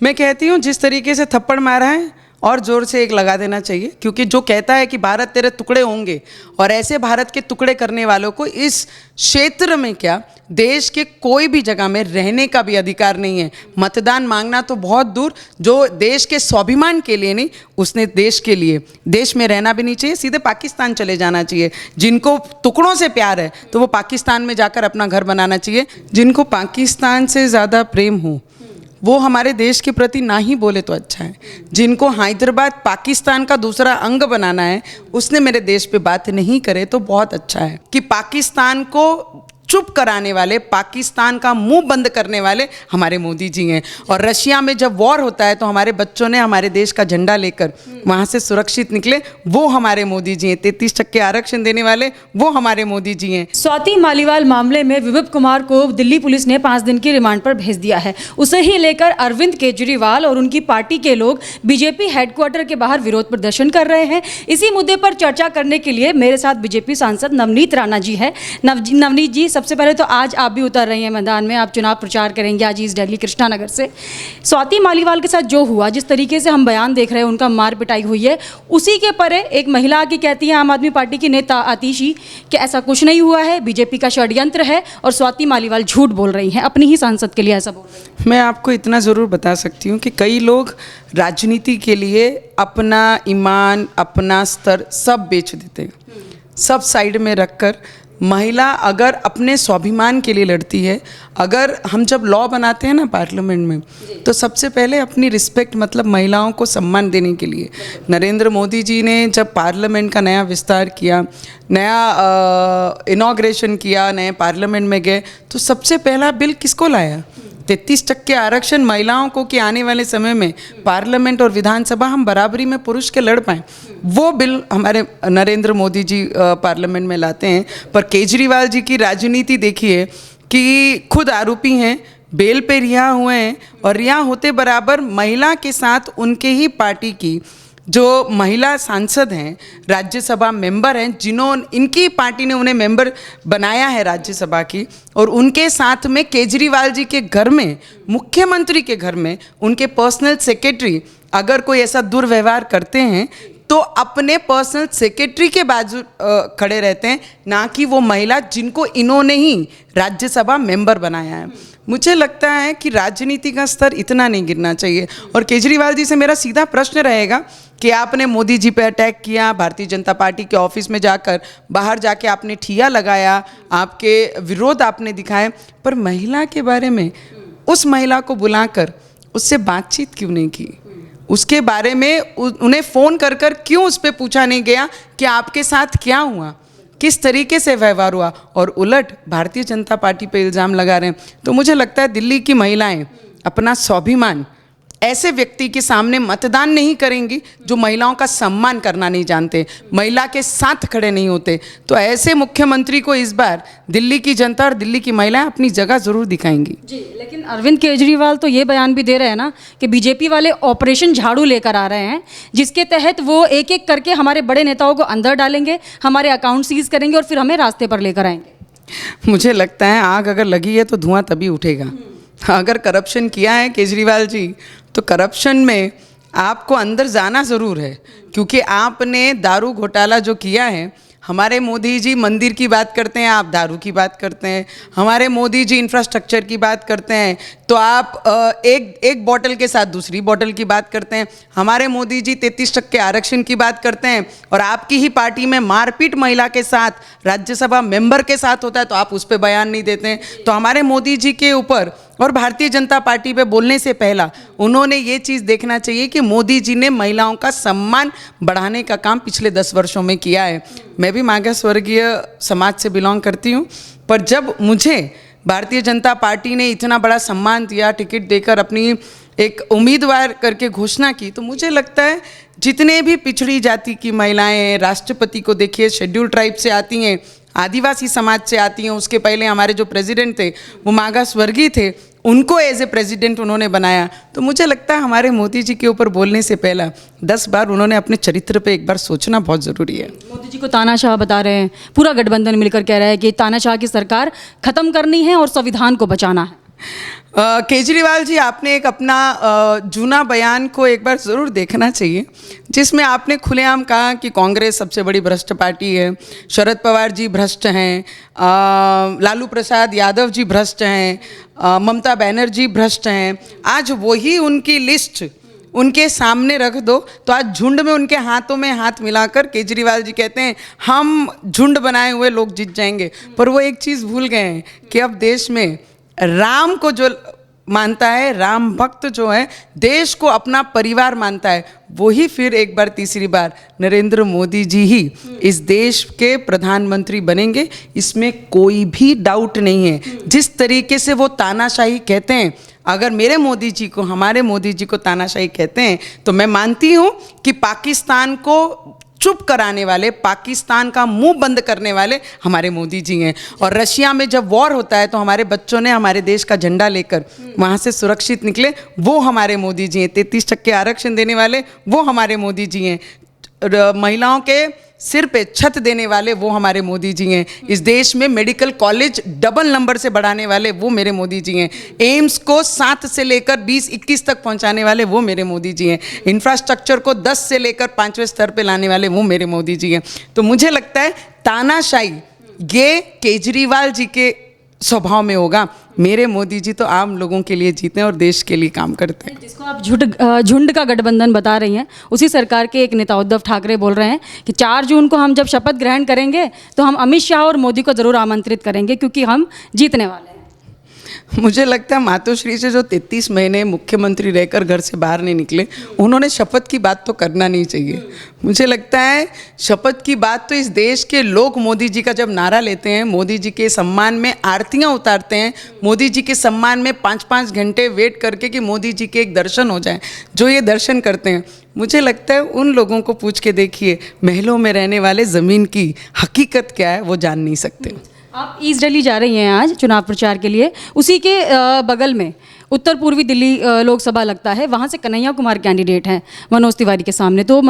मैं कहती हूँ जिस तरीके से थप्पड़ मारा है और ज़ोर से एक लगा देना चाहिए, क्योंकि जो कहता है कि भारत तेरे टुकड़े होंगे, और ऐसे भारत के टुकड़े करने वालों को इस क्षेत्र में क्या देश के कोई भी जगह में रहने का भी अधिकार नहीं है। मतदान मांगना तो बहुत दूर, जो देश के स्वाभिमान के लिए नहीं, उसने देश के लिए देश में रहना भी नहीं चाहिए, सीधे पाकिस्तान चले जाना चाहिए। जिनको टुकड़ों से प्यार है तो वो पाकिस्तान में जाकर अपना घर बनाना चाहिए। जिनको पाकिस्तान से ज़्यादा प्रेम हो वो हमारे देश के प्रति ना ही बोले तो अच्छा है। जिनको हैदराबाद पाकिस्तान का दूसरा अंग बनाना है उसने मेरे देश पे बात नहीं करे तो बहुत अच्छा है। कि पाकिस्तान को चुप कराने वाले, पाकिस्तान का मुंह बंद करने वाले हमारे मोदी जी हैं। और रशिया में जब वॉर होता है तो हमारे बच्चों ने हमारे देश का झंडा लेकर वहाँ से सुरक्षित निकले, वो हमारे मोदी जी हैं। 33% आरक्षण देने वाले वो हमारे मोदी जी हैं। स्वाति मालीवाल मामले में विभव कुमार को दिल्ली पुलिस ने 5 दिन की रिमांड पर भेज दिया है। उसे ही लेकर अरविंद केजरीवाल और उनकी पार्टी के लोग बीजेपी हेडक्वार्टर के बाहर विरोध प्रदर्शन कर रहे हैं। इसी मुद्दे पर चर्चा करने के लिए मेरे साथ बीजेपी सांसद नवनीत राणा जी है। नवनीत जी, सबसे पहले तो आज आप भी उतर रही हैं मैदान में, आप चुनाव प्रचार करेंगे आज ईस्ट दिल्ली कृष्णानगर से। स्वाति मालीवाल के साथ जो हुआ, जिस तरीके से हम बयान देख रहे हैं, उनका मार पिटाई हुई है, उसी के परे एक महिला की कहती है आम आदमी पार्टी की नेता आतिशी कि ऐसा कुछ नहीं हुआ है, बीजेपी का षड्यंत्र है और स्वाति मालीवाल झूठ बोल रही हैं, अपनी ही सांसद के लिए ऐसा बोल रही हैं। मैं आपको इतना ज़रूर बता सकती हूँ कि कई लोग राजनीति के लिए अपना ईमान, अपना स्तर सब बेच देते हैं। सब साइड में रखकर महिला अगर अपने स्वाभिमान के लिए लड़ती है, अगर हम जब लॉ बनाते हैं ना पार्लियामेंट में, तो सबसे पहले अपनी रिस्पेक्ट, मतलब महिलाओं को सम्मान देने के लिए नरेंद्र मोदी जी ने जब पार्लियामेंट का नया विस्तार किया, नया इनॉग्रेशन किया, नए पार्लियामेंट में गए, तो सबसे पहला बिल किसको लाया? 33% आरक्षण महिलाओं को कि आने वाले समय में पार्लियामेंट और विधानसभा हम बराबरी में पुरुष के लड़ पाएँ। वो बिल हमारे नरेंद्र मोदी जी पार्लियामेंट में लाते हैं। पर केजरीवाल जी की राजनीति देखिए कि खुद आरोपी हैं, बेल पे रिहा हुए हैं, और रिहा होते बराबर महिला के साथ उनके ही पार्टी की जो महिला सांसद हैं, राज्यसभा मेंबर हैं, जिन्होंने इनकी पार्टी ने उन्हें मेंबर बनाया है राज्यसभा की, और उनके साथ में केजरीवाल जी के घर में, मुख्यमंत्री के घर में उनके पर्सनल सेक्रेटरी अगर कोई ऐसा दुर्व्यवहार करते हैं तो अपने पर्सनल सेक्रेटरी के बाजू खड़े रहते हैं, ना कि वो महिला जिनको इन्होंने ही राज्यसभा मेंबर बनाया है। मुझे लगता है कि राजनीति का स्तर इतना नहीं गिरना चाहिए। और केजरीवाल जी से मेरा सीधा प्रश्न रहेगा कि आपने मोदी जी पे अटैक किया, भारतीय जनता पार्टी के ऑफिस में जाकर, बाहर जाके आपने ठिया लगाया, आपके विरोध आपने दिखाए, पर महिला के बारे में उस महिला को बुलाकर उससे बातचीत क्यों नहीं की? उसके बारे में उन्हें फ़ोन कर कर क्यों उस पर पूछा नहीं गया कि आपके साथ क्या हुआ, किस तरीके से व्यवहार हुआ? और उलट भारतीय जनता पार्टी पे इल्ज़ाम लगा रहे हैं। तो मुझे लगता है दिल्ली की महिलाएं अपना स्वाभिमान ऐसे व्यक्ति के सामने मतदान नहीं करेंगी जो महिलाओं का सम्मान करना नहीं जानते, महिला के साथ खड़े नहीं होते। तो ऐसे मुख्यमंत्री को इस बार दिल्ली की जनता और दिल्ली की महिलाएं अपनी जगह ज़रूर दिखाएंगी। जी, लेकिन अरविंद केजरीवाल तो ये बयान भी दे रहे हैं ना कि बीजेपी वाले ऑपरेशन झाड़ू लेकर आ रहे हैं, जिसके तहत वो एक एक करके हमारे बड़े नेताओं को अंदर डालेंगे, हमारे अकाउंट सीज करेंगे और फिर हमें रास्ते पर लेकर आएंगे। मुझे लगता है आग अगर लगी है तो धुआं तभी उठेगा। अगर करप्शन किया है केजरीवाल जी, तो करप्शन में आपको अंदर जाना ज़रूर है, क्योंकि आपने दारू घोटाला जो किया है, हमारे मोदी जी मंदिर की बात करते हैं, आप दारू की बात करते हैं। हमारे मोदी जी इंफ्रास्ट्रक्चर की बात करते हैं तो आप एक बोतल के साथ दूसरी बोतल की बात करते हैं। हमारे मोदी जी 33% आरक्षण की बात करते हैं, और आपकी ही पार्टी में मारपीट महिला के साथ, राज्यसभा मेंबर के साथ होता है तो आप उस पर बयान नहीं देते हैं। तो हमारे मोदी जी के ऊपर और भारतीय जनता पार्टी पे बोलने से पहला उन्होंने ये चीज़ देखना चाहिए कि मोदी जी ने महिलाओं का सम्मान बढ़ाने का काम पिछले 10 वर्षों में किया है। मैं भी मागास वर्गीय समाज से बिलोंग करती हूँ, पर जब मुझे भारतीय जनता पार्टी ने इतना बड़ा सम्मान दिया, टिकट देकर अपनी एक उम्मीदवार करके घोषणा की, तो मुझे लगता है जितने भी पिछड़ी जाति की महिलाएं हैं, राष्ट्रपति को देखिए शेड्यूल ट्राइब से आती हैं, आदिवासी समाज से आती हैं, उसके पहले हमारे जो प्रेसिडेंट थे वो मागास वर्गीय थे, उनको एज ए प्रेसिडेंट उन्होंने बनाया। तो मुझे लगता है हमारे मोदी जी के ऊपर बोलने से पहला 10 बार उन्होंने अपने चरित्र पे एक बार सोचना बहुत ज़रूरी है। मोदी जी को तानाशाह बता रहे हैं, पूरा गठबंधन मिलकर कह रहा है कि तानाशाह की सरकार खत्म करनी है और संविधान को बचाना है। केजरीवाल जी, आपने एक अपना जूना बयान को एक बार ज़रूर देखना चाहिए, जिसमें आपने खुलेआम कहा कि कांग्रेस सबसे बड़ी भ्रष्ट पार्टी है, शरद पवार जी भ्रष्ट हैं, लालू प्रसाद यादव जी भ्रष्ट हैं, ममता बनर्जी भ्रष्ट हैं। आज वही उनकी लिस्ट उनके सामने रख दो तो आज झुंड में उनके हाथों में हाथ मिलाकर केजरीवाल जी कहते हैं हम झुंड बनाए हुए लोग जीत जाएंगे। पर वो एक चीज़ भूल गए हैं कि अब देश में राम को जो मानता है, राम भक्त जो है, देश को अपना परिवार मानता है, वही फिर एक बार तीसरी बार नरेंद्र मोदी जी ही इस देश के प्रधानमंत्री बनेंगे, इसमें कोई भी डाउट नहीं है। जिस तरीके से वो तानाशाही कहते हैं, अगर मेरे मोदी जी को, हमारे मोदी जी को तानाशाही कहते हैं, तो मैं मानती हूँ कि पाकिस्तान को चुप कराने वाले, पाकिस्तान का मुंह बंद करने वाले हमारे मोदी जी हैं। और रशिया में जब वॉर होता है तो हमारे बच्चों ने हमारे देश का झंडा लेकर वहाँ से सुरक्षित निकले, वो हमारे मोदी जी हैं। 33% आरक्षण देने वाले वो हमारे मोदी जी हैं। महिलाओं के सिर पे छत देने वाले वो हमारे मोदी जी हैं। इस देश में मेडिकल कॉलेज डबल नंबर से बढ़ाने वाले वो मेरे मोदी जी हैं। एम्स को 7 से लेकर 20-21 तक पहुंचाने वाले वो मेरे मोदी जी हैं। इंफ्रास्ट्रक्चर को 10 से लेकर 5वें स्तर पे लाने वाले वो मेरे मोदी जी हैं। तो मुझे लगता है तानाशाही ये केजरीवाल जी के स्वभाव में होगा। मेरे मोदी जी तो आम लोगों के लिए जीते हैं और देश के लिए काम करते हैं। जिसको आप झुंड का गठबंधन बता रही हैं, उसी सरकार के एक नेता उद्धव ठाकरे बोल रहे हैं कि 4 जून को हम जब शपथ ग्रहण करेंगे तो हम अमित शाह और मोदी को ज़रूर आमंत्रित करेंगे क्योंकि हम जीतने वाले हैं। मुझे लगता है मातोश्री से जो 33 महीने मुख्यमंत्री रहकर घर से बाहर नहीं निकले, उन्होंने शपथ की बात तो करना नहीं चाहिए। मुझे लगता है शपथ की बात तो इस देश के लोग मोदी जी का जब नारा लेते हैं, मोदी जी के सम्मान में आरतियां उतारते हैं, मोदी जी के सम्मान में 5-5 घंटे वेट करके कि मोदी जी के एक दर्शन हो जाए, जो ये दर्शन करते हैं, मुझे लगता है उन लोगों को पूछ के देखिए, महलों में रहने वाले ज़मीन की हकीकत क्या है वो जान नहीं सकते। आप ईस्ट दिल्ली जा रही हैं आज चुनाव प्रचार के लिए, उसी के बगल में उत्तर पूर्वी दिल्ली लोकसभा लगता है, वहाँ से कन्हैया कुमार कैंडिडेट हैं मनोज तिवारी के सामने। तो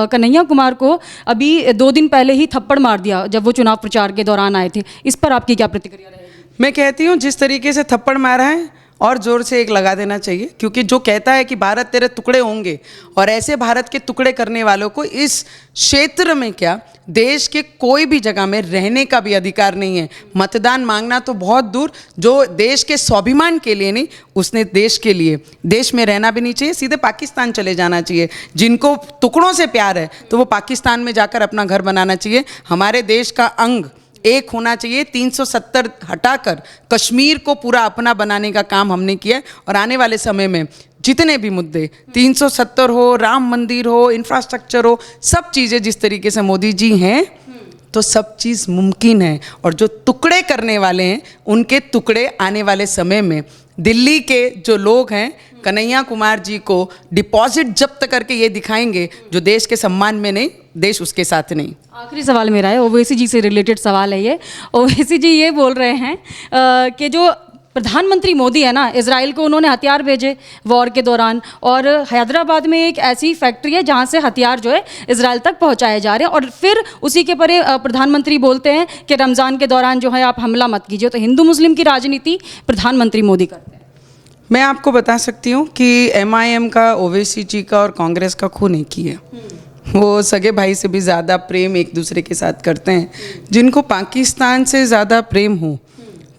कन्हैया कुमार को अभी 2 दिन पहले ही थप्पड़ मार दिया जब वो चुनाव प्रचार के दौरान आए थे। इस पर आपकी क्या प्रतिक्रिया रहेगी? मैं कहती हूँ जिस तरीके से थप्पड़ मारा है और ज़ोर से एक लगा देना चाहिए, क्योंकि जो कहता है कि भारत तेरे टुकड़े होंगे, और ऐसे भारत के टुकड़े करने वालों को इस क्षेत्र में क्या देश के कोई भी जगह में रहने का भी अधिकार नहीं है। मतदान मांगना तो बहुत दूर, जो देश के स्वाभिमान के लिए नहीं, उसने देश के लिए, देश में रहना भी नहीं चाहिए, सीधे पाकिस्तान चले जाना चाहिए। जिनको टुकड़ों से प्यार है तो वो पाकिस्तान में जाकर अपना घर बनाना चाहिए। हमारे देश का अंग एक होना चाहिए। 370 हटाकर कश्मीर को पूरा अपना बनाने का काम हमने किया है, और आने वाले समय में जितने भी मुद्दे 370 हो, राम मंदिर हो, इंफ्रास्ट्रक्चर हो, सब चीज़ें जिस तरीके से मोदी जी हैं तो सब चीज़ मुमकिन है। और जो टुकड़े करने वाले हैं उनके टुकड़े आने वाले समय में दिल्ली के जो लोग हैं कन्हैया कुमार जी को डिपॉजिट जब्त करके ये दिखाएंगे जो देश के सम्मान में नहीं, देश उसके साथ नहीं। आखिरी सवाल मेरा है, ओवैसी जी से रिलेटेड सवाल है ये। ओवैसी जी ये बोल रहे हैं कि जो प्रधानमंत्री मोदी है ना, इजराइल को उन्होंने हथियार भेजे वॉर के दौरान, और हैदराबाद में एक ऐसी फैक्ट्री है जहाँ से हथियार जो है इजराइल तक पहुँचाए जा रहे हैं, और फिर उसी के परे प्रधानमंत्री बोलते हैं कि रमज़ान के दौरान जो है आप हमला मत कीजिए। तो हिंदू मुस्लिम की राजनीति प्रधानमंत्री मोदी करते हैं। मैं आपको बता सकती हूँ कि MIM का, ओवैसी जी का और कांग्रेस का खून एक ही है। वो सगे भाई से भी ज़्यादा प्रेम एक दूसरे के साथ करते हैं। जिनको पाकिस्तान से ज़्यादा प्रेम हो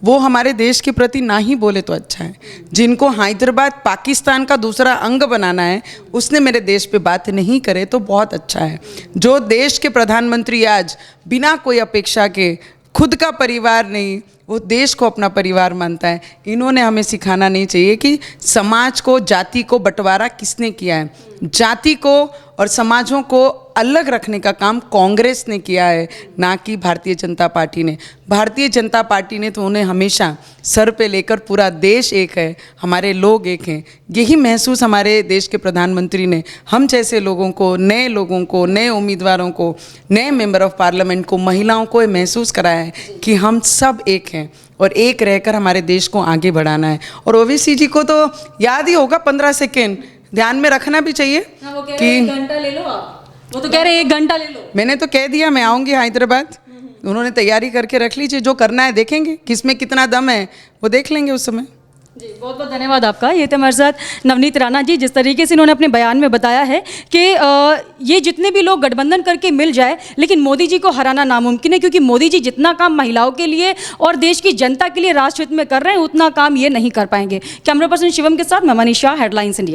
वो हमारे देश के प्रति ना ही बोले तो अच्छा है। जिनको हैदराबाद पाकिस्तान का दूसरा अंग बनाना है उसने मेरे देश पे बात नहीं करे तो बहुत अच्छा है। जो देश के प्रधानमंत्री आज बिना कोई अपेक्षा के, खुद का परिवार नहीं, वो देश को अपना परिवार मानता है, इन्होंने हमें सिखाना नहीं चाहिए कि समाज को, जाति को बंटवारा किसने किया है। जाति को और समाजों को अलग रखने का काम कांग्रेस ने किया है, ना कि भारतीय जनता पार्टी ने। भारतीय जनता पार्टी ने तो उन्हें हमेशा सर पे लेकर पूरा देश एक है, हमारे लोग एक हैं, यही महसूस हमारे देश के प्रधानमंत्री ने हम जैसे लोगों को, नए लोगों को, नए उम्मीदवारों को, नए मेंबर ऑफ पार्लियामेंट को, महिलाओं को ये महसूस कराया है कि हम सब एक हैं और एक रहकर हमारे देश को आगे बढ़ाना है। और ओवैसी जी को तो याद ही होगा 15 सेकेंड, ध्यान में रखना भी चाहिए कि 1 घंटा ले लो आप। वो तो कह रहे 1 घंटा ले लो। मैंने तो कह दिया मैं आऊँगी हैदराबाद, उन्होंने तैयारी करके रख लीजिए, जो करना है देखेंगे, किसमें कितना दम है वो देख लेंगे उस समय। जी, बहुत बहुत धन्यवाद आपका। ये थे हमारे साथ नवनीत राणा जी। जिस तरीके से इन्होंने अपने बयान में बताया है कि ये जितने भी लोग गठबंधन करके मिल जाए, लेकिन मोदी जी को हराना नामुमकिन है, क्योंकि मोदी जी जितना काम महिलाओं के लिए और देश की जनता के लिए राष्ट्र हित में कर रहे हैं, उतना काम ये नहीं कर पाएंगे। कैमरा पर्सन शिवम के साथ मैं मनीषा, हेडलाइंस इंडिया।